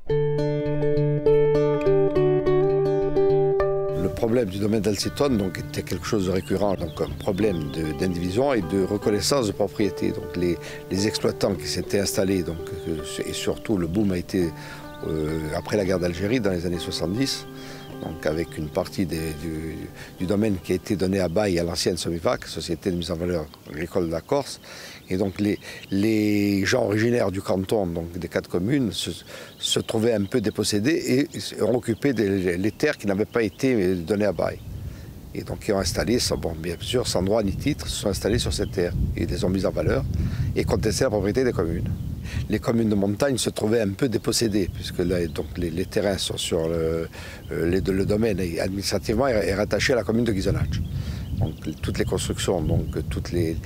Le problème du domaine d'Alcitone était quelque chose de récurrent, donc un problème d'indivision et de reconnaissance de propriété. Donc les exploitants qui s'étaient installés, et surtout le boom a été après la guerre d'Algérie dans les années 70, donc avec une partie du domaine qui a été donné à bail à l'ancienne Somivac, Société de mise en valeur agricole de la Corse. Et donc les gens originaires du canton, donc des 4 communes, se trouvaient un peu dépossédés et ont occupé les terres qui n'avaient pas été données à bail. Et donc ils ont installé, bien sûr sans droit ni titre, se sont installés sur ces terres. Ils les ont mises en valeur et contestaient la propriété des communes. Les communes de montagne se trouvaient un peu dépossédées, puisque là, donc, les terrains sont sur le domaine et administrativement est rattaché à la commune de Ghisonaccia. Donc toutes les constructions, donc toutes les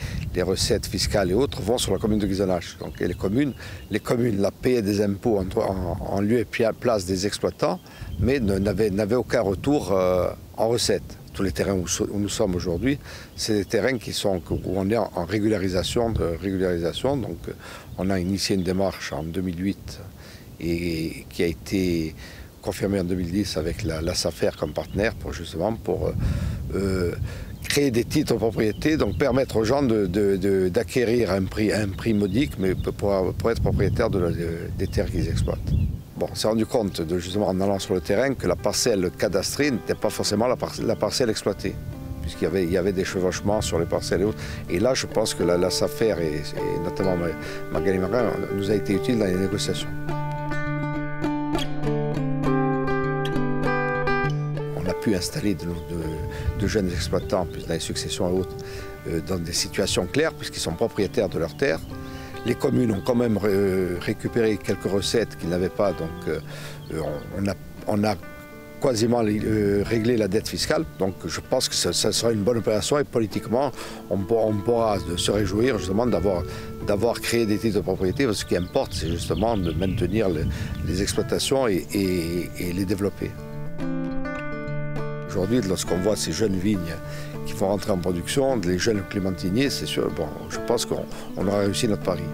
recettes fiscales et autres vont sur la commune de Ghisonaccia. Donc les communes la payaient des impôts en lieu et place des exploitants, mais n'avaient aucun retour en recettes. Tous les terrains où nous sommes aujourd'hui, c'est des terrains où on est en régularisation. Donc on a initié une démarche en 2008 et qui a été confirmée en 2010 avec la SAFER comme partenaire pour créer des titres de propriété, donc permettre aux gens d'acquérir un prix modique, mais pour être propriétaire des terres qu'ils exploitent. Bon, on s'est rendu compte, justement en allant sur le terrain, que la parcelle cadastrée n'était pas forcément la parcelle exploitée, puisqu'il y avait des chevauchements sur les parcelles et autres. Et là, je pense que la SAFER, et notamment Magali Marin, nous a été utile dans les négociations. On a pu installer de jeunes exploitants, puis dans les successions et autres, dans des situations claires, puisqu'ils sont propriétaires de leurs terres. Les communes ont quand même récupéré quelques recettes qu'ils n'avaient pas, donc on a quasiment réglé la dette fiscale. Donc je pense que ça sera une bonne opération et politiquement, on pourra se réjouir justement d'avoir créé des titres de propriété, parce que ce qui importe, c'est justement de maintenir les exploitations et les développer. Aujourd'hui, lorsqu'on voit ces jeunes vignes qui vont rentrer en production, les jeunes clémentiniers, c'est sûr, je pense qu'on aura réussi notre pari.